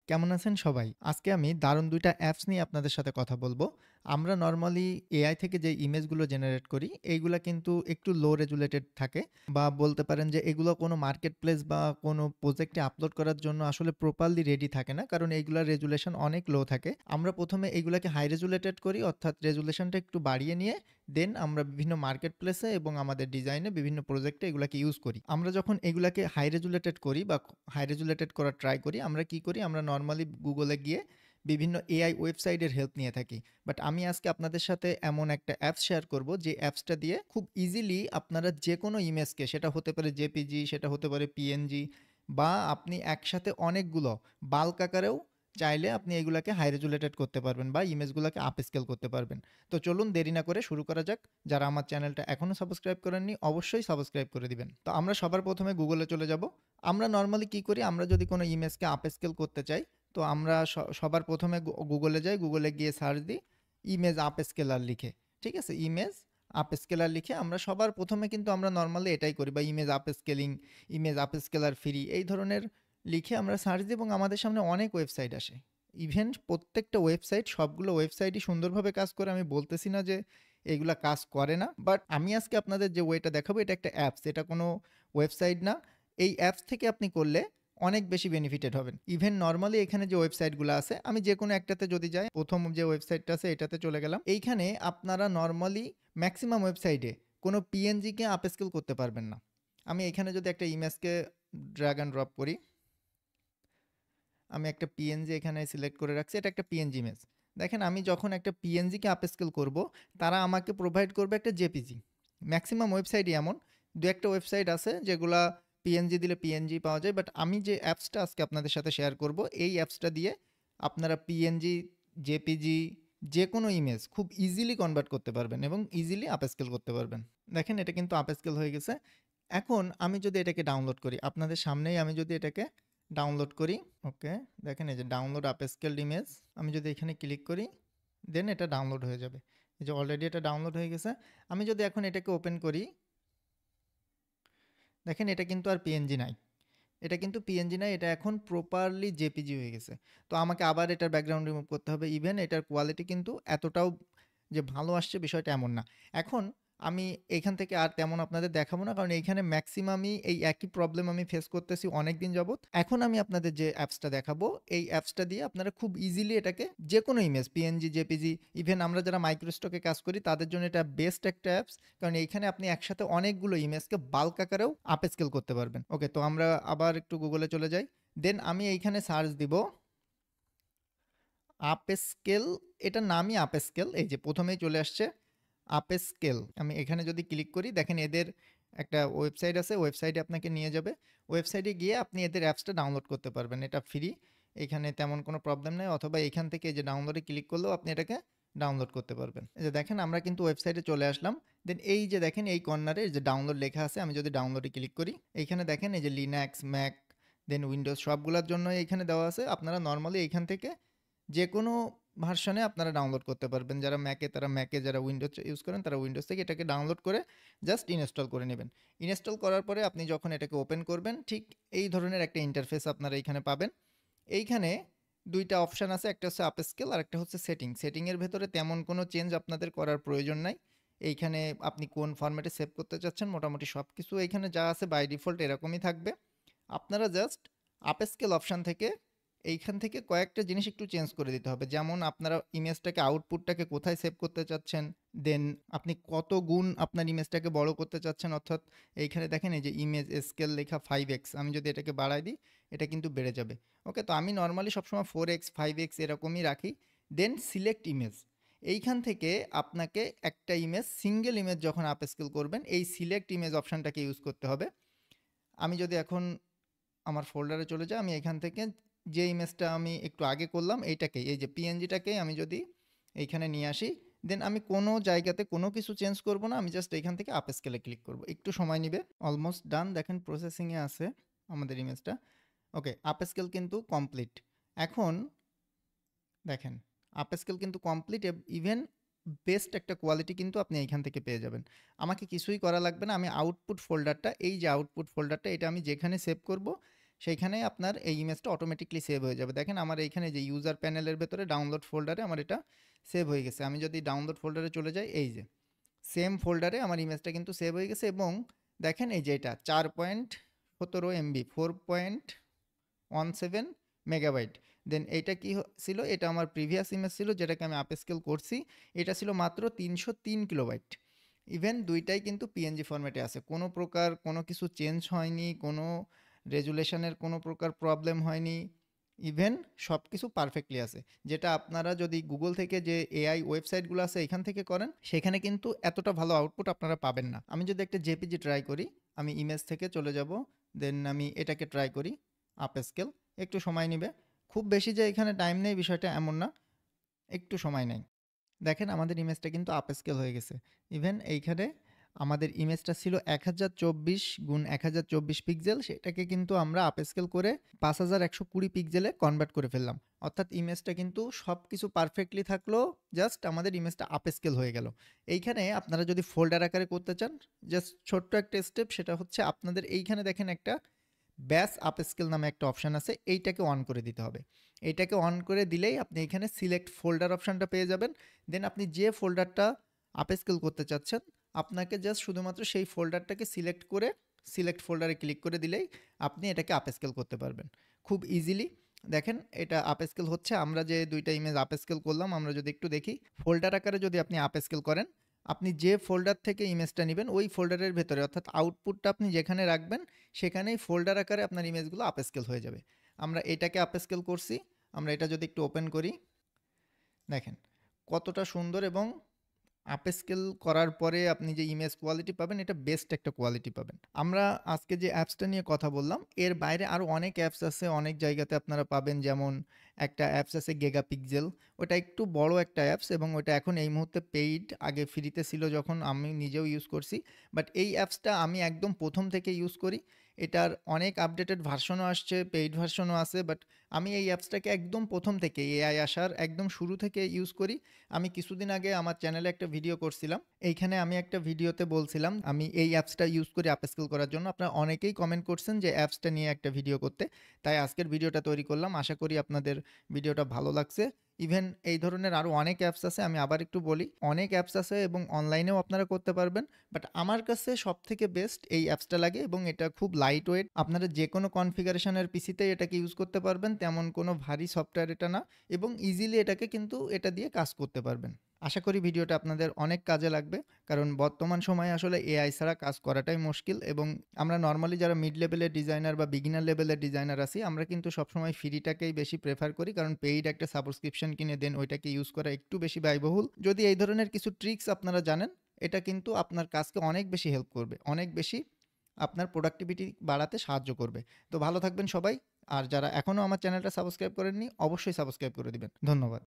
কেমন আছেন সবাই? আজকে আমি দারুণ ২ টা অ্যাপস নিয়ে আপনাদের সাথে কথা বলব। আমরা নরমালি এআই থেকে যে ইমেজগুলো জেনারেট করি, এইগুলা কিন্তু একটু লো রেজুলেটেড থাকে বা বলতে পারেন যে এগুলো কোনো মার্কেট প্লেস বা কোনো প্রজেক্টে আপলোড করার জন্য আসলে প্রপারলি রেডি থাকে না। কারণ এইগুলার রেজুলেশন অনেক লো থাকে। আমরা ১ম এ এগুলাকে হাই রেজুলেটেড করি অর্থাৎ রেজুলেশনটা একটু বাড়িয়ে নিয়ে দেন আমরা বিভিন্ন মার্কেট প্লেসে এবং আমাদের ডিজাইনে বিভিন্ন প্রজেক্টে এগুলাকে ইউজ করি। আমরা যখন এগুলাকে হাই রেজুলেটেড করি বা হাই রেজুলেটেড করার ট্রাই করি, আমরা কি করি? আমরা নরমালি Google এ গিয়ে বিভিন্ন এআই ওয়েবসাইটের হেল্প নিয়ে থাকি। বাট আমি আজকে আপনাদের সাথে এমন একটা অ্যাপস শেয়ার করব, যে অ্যাপসটা দিয়ে খুব ইজিলি আপনারা যেকোনো ইমেজকে, সেটা হতে পারে জেপিজি, সেটা হতে পারে পিএনজি বা আপনি একসাথে অনেকগুলো বাল্ক আকারেও চাইলে আপনি এগুলাকে হাই রেজুলেটেড করতে পারবেন বা ইমেজগুলোকে আপ স্কেল করতে পারবেন। তো চলুন দেরি না করে শুরু করা যাক। যারা আমার চ্যানেলটা এখনও সাবস্ক্রাইব করেননি অবশ্যই সাবস্ক্রাইব করে দিবেন। তো আমরা সবার প্রথমে গুগলে চলে যাব। আমরা নর্মালি কি করি? আমরা যদি কোনো ইমেজকে আপ স্কেল করতে চাই, তো আমরা সবার প্রথমে গুগলে যাই। গুগলে গিয়ে সার্চ দিই ইমেজ আপ স্কেলার লিখে। ঠিক আছে? ইমেজ আপ স্কেলার লিখে আমরা সবার প্রথমে কিন্তু আমরা নর্মালি এটাই করি, বা image up scaling, image up scalar free, এই ধরনের লিখে আমরা সার্চ দিই এবং আমাদের সামনে অনেক ওয়েবসাইট আসে। ইভেন প্রত্যেকটা ওয়েবসাইট, সবগুলো ওয়েবসাইটই সুন্দরভাবে কাজ করে। আমি বলতেছি না যে এগুলা কাজ করে না, বাট আমি আজকে আপনাদের যে ওয়েটা দেখাবো এটা একটা অ্যাপস, এটা কোনো ওয়েবসাইট না। এই অ্যাপস থেকে আপনি করলে অনেক বেশি বেনিফিটেড হবেন। ইভেন নর্মালি এখানে যে ওয়েবসাইটগুলো আছে, আমি যে কোনো একটাতে যদি যাই, প্রথম যে ওয়েবসাইটটা আছে এটাতে চলে গেলাম। এইখানে আপনারা নর্মালি ম্যাক্সিমাম ওয়েবসাইটে কোনো পিএনজিকে আপস্কেল করতে পারবেন না। আমি এখানে যদি একটা ইমেজকে ড্র্যাগ অ্যান্ড ড্রপ করি, আমি একটা পিএনজি এখানে সিলেক্ট করে রাখছি, এটা একটা পিএনজি ইমেজ। দেখেন আমি যখন একটা পিএনজিকে আপস্কেল করব, তারা আমাকে প্রোভাইড করবে একটা জেপিজি। ম্যাক্সিমাম ওয়েবসাইটই এমন, দু একটা ওয়েবসাইট আছে যেগুলা পিএনজি দিলে পিএনজি পাওয়া যায়, বাট আমি যে অ্যাপসটা আজকে আপনাদের সাথে শেয়ার করব, এই অ্যাপসটা দিয়ে আপনারা পিএনজি, জেপিজি, যে কোনো ইমেজ খুব ইজিলি কনভার্ট করতে পারবেন এবং ইজিলি আপস্কেল করতে পারবেন। দেখেন এটা কিন্তু আপস্কেল হয়ে গেছে। এখন আমি যদি এটাকে ডাউনলোড করি, আপনাদের সামনেই আমি যদি এটাকে ডাউনলোড করি, ওকে, দেখেন এই যে ডাউনলোড আপস্কেলড ইমেজ, আমি যদি এখানে ক্লিক করি দেন এটা ডাউনলোড হয়ে যাবে। এই যে অলরেডি এটা ডাউনলোড হয়ে গেছে। আমি যদি এখন এটাকে ওপেন করি, দেখেন এটা কিন্তু আর পিএনজি নাই, এটা কিন্তু পিএনজি নাই, এটা এখন প্রপারলি জেপিজি হয়ে গেছে। তো আমাকে আবার এটার ব্যাকগ্রাউন্ড রিমুভ করতে হবে। ইভেন এটার কোয়ালিটি কিন্তু এতটাও যে ভালো আসছে বিষয়টা এমন না। এখন আমি এইখান থেকে আর তেমন আপনাদের দেখাবো না, কারণ এইখানে ম্যাক্সিমামই এই একই প্রবলেম আমি ফেস করতেছি অনেক দিন যাবত। এখন আমি আপনাদের যে অ্যাপসটা দেখাবো, এই অ্যাপসটা দিয়ে আপনারা খুব ইজিলি এটাকে যে কোনো ইমেজ, পিএনজি, জেপিজি, ইভেন আমরা যারা মাইক্রোস্টকে কাজ করি তাদের জন্য এটা বেস্ট একটা অ্যাপস, কারণ এইখানে আপনি একসাথে অনেকগুলো ইমেজকে বাল্ক আকারেও আপ স্কেল করতে পারবেন। ওকে, তো আমরা আবার একটু গুগলে চলে যাই। দেন আমি এইখানে সার্চ দিব আপ স্কেল, এটার নামই আপ স্কেল। এই যে প্রথমেই চলে আসছে আপ স্কেল। আমি এখানে যদি ক্লিক করি, দেখেন এদের একটা ওয়েবসাইট আছে, ওয়েবসাইটে আপনাকে নিয়ে যাবে। ওয়েবসাইটে গিয়ে আপনি এদের অ্যাপসটা ডাউনলোড করতে পারবেন, এটা ফ্রি, এখানে তেমন কোনো প্রবলেম নেই। অথবা এখান থেকে এই যে ডাউনলোডে ক্লিক করলেও আপনি এটাকে ডাউনলোড করতে পারবেন। এই যে দেখেন আমরা কিন্তু ওয়েবসাইটে চলে আসলাম। দেন এই যে দেখেন এই কর্নারে যে ডাউনলোড লেখা আছে, আমি যদি ডাউনলোডে ক্লিক করি, এইখানে দেখেন এই যে লিনাক্স, ম্যাক, দেন উইন্ডোজ সবগুলোর জন্য এইখানে দেওয়া আছে। আপনারা নর্মালি এইখান থেকে যে কোনো ভার্সনে আপনারা ডাউনলোড করতে পারবেন। যারা ম্যাকে তারা ম্যাকে, যারা উইন্ডোজ ইউজ করেন তারা উইন্ডোজ থেকে এটাকে ডাউনলোড করে জাস্ট ইনস্টল করে নেবেন। ইনস্টল করার পরে আপনি যখন এটাকে ওপেন করবেন, ঠিক এই ধরনের একটা ইন্টারফেস আপনারা এইখানে পাবেন। এইখানে দুইটা অপশান আছে, একটা হচ্ছে আপস্কেল আর একটা হচ্ছে সেটিং। সেটিংয়ের ভেতরে তেমন কোনো চেঞ্জ আপনাদের করার প্রয়োজন নাই। এইখানে আপনি কোন ফরম্যাটে সেভ করতে চাচ্ছেন, মোটামুটি সব কিছু এইখানে যা আছে বাই ডিফল্ট এরকমই থাকবে। আপনারা জাস্ট আপস্কেল অপশান থেকে এইখান থেকে কয়েকটা জিনিস একটু চেঞ্জ করে দিতে হবে। যেমন আপনারা ইমেজটাকে, আউটপুটটাকে কোথায় সেভ করতে চাচ্ছেন, দেন আপনি কত গুণ আপনার ইমেজটাকে বড় করতে চাচ্ছেন। অর্থাৎ এইখানে দেখেন এই যে ইমেজ স্কেল লেখা 5x, আমি যদি এটাকে বাড়াই দিই এটা কিন্তু বেড়ে যাবে। ওকে, তো আমি নর্মালি সবসময় 4x 5x এরকমই রাখি। দেন সিলেক্ট ইমেজ, এইখান থেকে আপনাকে একটা ইমেজ, সিঙ্গেল ইমেজ যখন আপস্কেল করবেন এই সিলেক্ট ইমেজ অপশানটাকে ইউজ করতে হবে। আমি যদি এখন আমার ফোল্ডারে চলে যাই, আমি এখান থেকে যে ইমেজটা আমি একটু আগে করলাম এইটাকেই, এই যে পিএনজিটাকেই আমি যদি এইখানে নিয়ে আসি, দেন আমি কোনো জায়গাতে কোনো কিছু চেঞ্জ করব না, আমি জাস্ট এইখান থেকে আপ স্কেলে ক্লিক করব। একটু সময় নিবে, অলমোস্ট ডান, দেখেন প্রসেসিংয়ে আছে আমাদের ইমেজটা। ওকে, আপ স্কেল কিন্তু কমপ্লিট। এখন দেখেন আপ স্কেল কিন্তু কমপ্লিট, ইভেন বেস্ট একটা কোয়ালিটি কিন্তু আপনি এইখান থেকে পেয়ে যাবেন। আমাকে কিছুই করা লাগবে না, আমি আউটপুট ফোল্ডারটা, এই যে আউটপুট ফোল্ডারটা, এটা আমি যেখানে সেভ করব সেইখানে আপনার এই ইমেজটা অটোমেটিকলি সেভ হয়ে যাবে। দেখেন আমার এইখানে যে ইউজার প্যানেলের ভেতরে ডাউনলোড ফোল্ডারে আমার এটা সেভ হয়ে গেছে। আমি যদি ডাউনলোড ফোল্ডারে চলে যাই, এই যে সেম ফোল্ডারে আমার ইমেজটা কিন্তু সেভ হয়ে গেছে এবং দেখেন এই যে এটা 4.17 এমবি 4.17 মেগাবাইট। দেন এইটা কি ছিল, এটা আমার প্রিভিয়াস ইমেজ ছিল যেটাকে আমি আপস্কেল করছি, এটা ছিল মাত্র 303 কিলোবাইট। ইভেন দুইটাই কিন্তু পিএনজি ফরম্যাটে আছে, কোনো প্রকার কোনো কিছু চেঞ্জ হয়নি, কোনো রেজুলেশনের কোনো প্রকার প্রবলেম হয়নি, ইভেন সব কিছু পারফেক্টলি আছে। যেটা আপনারা যদি গুগল থেকে যে এআই ওয়েবসাইটগুলো আছে এখান থেকে করেন, সেখানে কিন্তু এতটা ভালো আউটপুট আপনারা পাবেন না। আমি যদি একটা জেপিজি ট্রাই করি, আমি ইমেজ থেকে চলে যাব, দেন আমি এটাকে ট্রাই করি আপস্কেল, একটু সময় নেবে, খুব বেশি যে এখানে টাইম নেই বিষয়টা এমন না, একটু সময় নেই। দেখেন আমাদের ইমেজটা কিন্তু আপস্কেল হয়ে গেছে। ইভেন এইখানে আমাদের ইমেজটা ছিল 1024 × 1024 পিক্সেল, সেটাকে কিন্তু আমরা আপস্কেল করে 5120 পিক্সেলে কনভার্ট করে ফেললাম। অর্থাৎ ইমেজটা কিন্তু সব কিছু পারফেক্টলি থাকলো, জাস্ট আমাদের ইমেজটা আপস্কেল হয়ে গেল। এইখানে আপনারা যদি ফোল্ডার আকারে করতে চান, জাস্ট ছোট্ট একটা স্টেপ, সেটা হচ্ছে আপনাদের এইখানে দেখেন একটা ব্যাস আপস্কেল নামে একটা অপশান আছে, এইটাকে অন করে দিতে হবে। এইটাকে অন করে দিলেই আপনি এখানে সিলেক্ট ফোল্ডার অপশানটা পেয়ে যাবেন। দেন আপনি যে ফোল্ডারটা আপস্কেল করতে চাচ্ছেন, আপনাকে জাস্ট শুধুমাত্র সেই ফোল্ডারটাকে সিলেক্ট করে সিলেক্ট ফোল্ডারে ক্লিক করে দিলেই আপনি এটাকে আপস্কেল করতে পারবেন খুব ইজিলি। দেখেন এটা আপস্কেল হচ্ছে, আমরা যে দুইটা ইমেজ আপস্কেল করলাম, আমরা যদি একটু দেখি, ফোল্ডার আকারে যদি আপনি আপস্কেল করেন, আপনি যে ফোল্ডার থেকে ইমেজটা নেবেন ওই ফোল্ডারের ভেতরে, অর্থাৎ আউটপুটটা আপনি যেখানে রাখবেন সেখানেই ফোল্ডার আকারে আপনার ইমেজগুলো আপস্কেল হয়ে যাবে। আমরা এটাকে আপস্কেল করছি, আমরা এটা যদি একটু ওপেন করি, দেখেন কতটা সুন্দর, এবং আপস্কেল করার পরে আপনি যে ইমেজ কোয়ালিটি পাবেন, এটা বেস্ট একটা কোয়ালিটি পাবেন। আমরা আজকে যে অ্যাপসটা নিয়ে কথা বললাম, এর বাইরে আরও অনেক অ্যাপস আছে, অনেক জায়গাতে আপনারা পাবেন। যেমন একটা অ্যাপস আছে গিগাপিক্সেল, ওটা একটু বড় একটা অ্যাপস এবং ওটা এখন এই মুহূর্তে পেইড, আগে ফ্রিতে ছিল যখন আমি নিজেও ইউজ করছি। বাট এই অ্যাপসটা আমি একদম প্রথম থেকে ইউজ করি, এটার অনেক আপডেটেড ভার্সনও আসছে, পেইড ভার্সনও আছে, বাট আমি এই অ্যাপসটাকে একদম প্রথম থেকে, এআই আসার একদম শুরু থেকে ইউজ করি। আমি কিছুদিন আগে আমার চ্যানেলে একটা ভিডিও করছিলাম, এইখানে আমি একটা ভিডিওতে বলছিলাম আমি এই অ্যাপসটা ইউজ করি আপস্কেল করার জন্য। আপনারা অনেকেই কমেন্ট করছেন যে অ্যাপসটা নিয়ে একটা ভিডিও করতে, তাই আজকের ভিডিওটা তৈরি করলাম। আশা করি আপনাদের ভিডিওটা ভালো লাগছে। ইভেন এই ধরনের আরও অনেক অ্যাপস আছে, আমি আবার একটু বলি, অনেক অ্যাপস আছে এবং অনলাইনেও আপনারা করতে পারবেন, বাট আমার কাছে সব থেকে বেস্ট এই অ্যাপসটা লাগে এবং এটা খুব লাইট ওয়েট, আপনারা যে কোনো কনফিগারেশনের পিসিতে এটাকে ইউজ করতে পারবেন, তেমন কোনো ভারী সফটওয়্যার এটা না, এবং ইজিলি এটাকে কিন্তু এটা দিয়ে কাজ করতে পারবেন। আশা করি ভিডিওটা আপনাদের অনেক কাজে লাগবে, কারণ বর্তমান সময়ে আসলে এআই ছাড়া কাজ করাটাই মুশকিল, এবং আমরা নর্মালি যারা মিড লেভেলের ডিজাইনার বা বিগিনার লেভেলের ডিজাইনার আছি, আমরা কিন্তু সবসময় ফ্রিটাকেই বেশি প্রেফার করি, কারণ পেইড একটা সাবস্ক্রিপশন কিনে দেন ওইটাকে ইউজ করা একটু বেশি ব্যয়বহুল। যদি এই ধরনের কিছু ট্রিক্স আপনারা জানেন, এটা কিন্তু আপনার কাজকে অনেক বেশি হেল্প করবে, অনেক বেশি আপনার প্রোডাক্টিভিটি বাড়াতে সাহায্য করবে। তো ভালো থাকবেন সবাই, আর যারা এখনও আমার চ্যানেলটা সাবস্ক্রাইব করেননি অবশ্যই সাবস্ক্রাইব করে দিবেন। ধন্যবাদ।